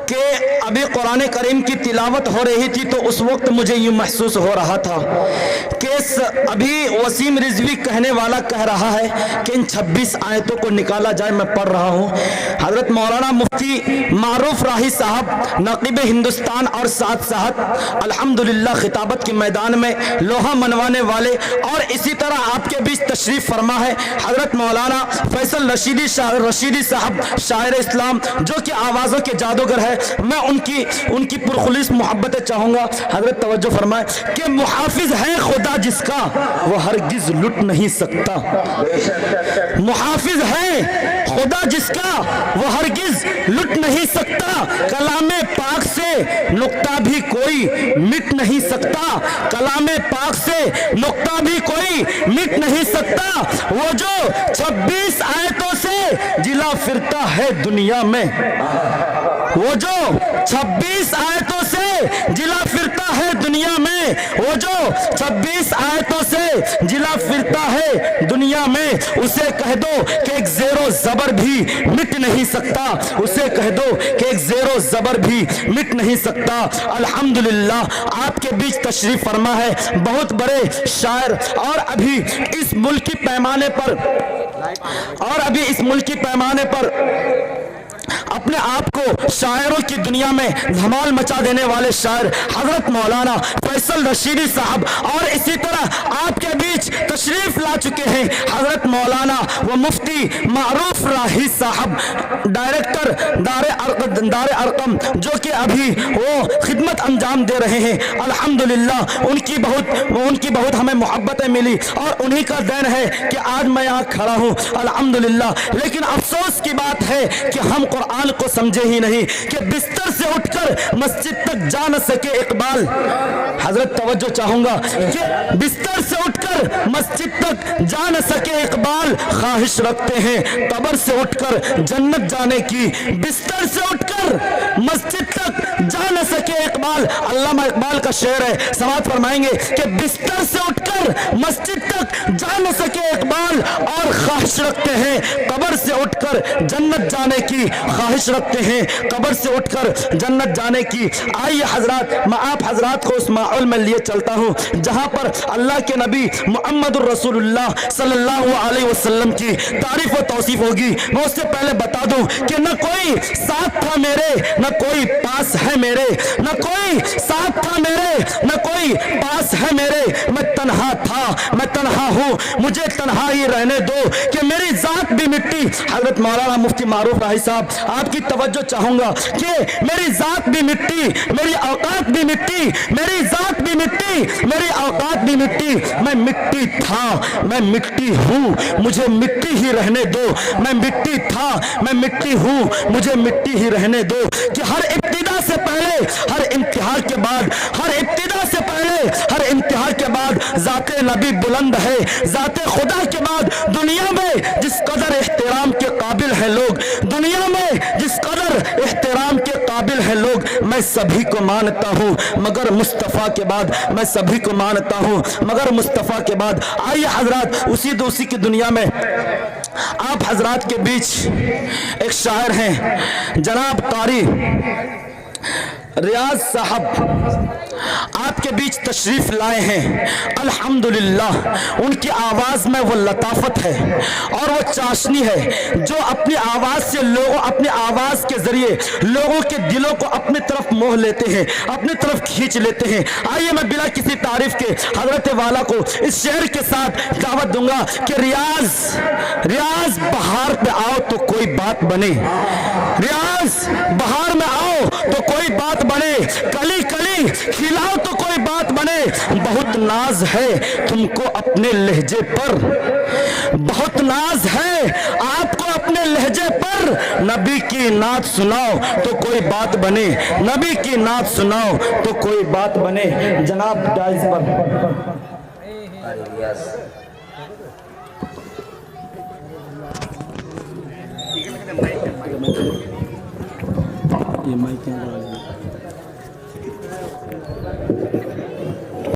کہ ابھی قرآن کریم کی تلاوت ہو رہی تھی تو اس وقت مجھے یہ محسوس ہو رہا تھا کہ ابھی وسیم رضوی کہنے والا کہہ رہا ہے کہ ان 26 آیتوں کو نکالا جائے. میں پڑھ رہا ہوں. حضرت مولانا مفتی معروف راہی صاحب نقیب ہندوستان اور ساتھ ساتھ الحمدللہ خطابت کے میدان میں لوہا منوانے والے اور اسی طرح آپ کے بیچ تشریف فرما ہے حضرت مولانا فیصل رشیدی صاحب شاعر اسلام جو کہ آوازوں کے جادوگر ہے. میں ان کی پرخلوص محبتیں چاہوں گا. حضرت توجہ فرمائے کہ محافظ ہے خدا جس کا وہ ہرگز لٹ نہیں سکتا. محافظ ہے خدا جس کا وہ ہرگز لٹ نہیں سکتا. کلام پاک سے نقطہ بھی کوئی مٹ نہیں سکتا. کلام پاک سے نقطہ بھی کوئی مٹ نہیں سکتا. وہ جو 26 آیتوں سے جلا پھرتا ہے دنیا میں. وہ جو 26 آیتوں سے جلا پھرتا ہے دنیا میں. وہ جو 26 آیتوں سے جلا پھرتا ہے دنیا میں. اسے کہہ دو کہ ایک زیر و زبر بھی مٹ نہیں سکتا. اسے کہہ دو کہ ایک زیر و زبر بھی مٹ نہیں سکتا. الحمدللہ آپ کے بیچ تشریف فرما ہے بہت بڑے شاعر اور ابھی اس ملکی پیمانے پر اپنے آپ کو شاعروں کی دنیا میں دھمال مچا دینے والے شاعر حضرت مولانا فیصل رشیدی صاحب اور اسی طرح آپ کے بیچ تشریف لا چکے ہیں حضرت مولانا و مفتی معروف راہی صاحب ڈائریکٹر دار ارقم جو کہ ابھی وہ خدمت انجام دے رہے ہیں. الحمدللہ ان کی بہت ہمیں محبتیں ملی اور انہی کا دین ہے کہ آج میں یہاں کھڑا ہوں. الحمدللہ لیکن افسوس کی بات ہے کہ ہم قرآن کو سمجھے ہی نہیں کہ بستر سے اٹھ کر مسجد تک جا نہ سکے اقبال. حضرت توجہ چاہوں گا کہ بستر سے اٹھ کر مسجد تک جا نہ سکے اقبال خواہش رکھتے ہیں قبر سے اٹھ کر جنت جانے کی. بستر سے اٹھ کر مسجد تک جا نہ سکے اقبال. علامہ اقبال کا شعر ہے سماعت فرمائیں گے کہ بستر سے اٹھ کر مسجد تک جا نہ سکے اقبال اور خواہش رکھتے ہیں قبر سے اٹھ کر جنت جانے کی. خواہش رکھتے ہیں قبر سے اٹھ کر جنت جانے کی. آئیے حضرات میں آپ حضرات کو اس ماحول میں لیے چلتا ہوں جہاں پر اللہ کے نبی محمد الرسول اللہ صلی اللہ علیہ وسلم کی تعریف و توصیف ہوگی. میں اس سے پہلے بتا دوں کہ نہ کوئی ساتھ تھا میرے نہ کوئی پاس ہے میرے. نہ کوئی ساتھ تھا میرے نہ کوئی پاس ہے میرے. میں تنہا تھا میں تنہا ہوں مجھے تنہا ہی رہنے دو کہ میری ذات بھی مٹی. حضرت مولانا مفتی معروف راہی صاحب آپ کی توجہ چاہوں گا کہ میری ذات بھی مٹی میری اوقات بھی مٹی میری ذات بھی مٹی میری اوقات بھی مٹی. میں مٹی تھا میں مٹی ہوں مجھے مٹی ہی رہنے دو. میں مٹی تھا میں مٹی ہوں مجھے مٹی ہی رہنے دو. کہ ہر ابتدا سے پہلے ہر انتہا کے بعد ہر ابتدا سے پہلے ہر انتہا کے بعد ذات نبی بلند ہے. ذات خدا کے بعد دنیا میں جس قدر احترام کے قابل ہیں لوگ دنیا میں جس قدر احترام کے قابل ہیں لوگ میں سبھی کو مانتا ہوں مگر مصطفیٰ کے بعد میں سبھی کو مانتا ہوں مگر مصطفیٰ کے بعد. آئیے حضرات اسی دوسری کی دنیا میں آپ حضرات کے بیچ ایک شاعر ہیں جناب قاری ریاض صاحب آپ کے بیچ تشریف لائے ہیں. الحمدللہ ان کی آواز میں وہ لطافت ہے اور وہ چاشنی ہے جو اپنی آواز سے اپنی آواز کے ذریعے لوگوں کے دلوں کو اپنی طرف موہ لیتے ہیں اپنی طرف کھینچ لیتے ہیں. آئیے میں بلا کسی تعریف کے حضرت والا کو اس شعر کے ساتھ دعوت دوں گا کہ ریاض بہار پہ آؤ تو کوئی بات بنے. ریاض بہار میں آؤ تو کوئی بات بنے. کلی کلی کھلاؤ تو کوئی بات بنے. بہت ناز ہے تم کو اپنے لہجے پر بہت ناز ہے آپ کو اپنے لہجے پر. نبی کی نعت سناؤ تو کوئی بات بنے. نبی کی نعت سناؤ تو کوئی بات بنے. جناب ڈائز پر یہ مائک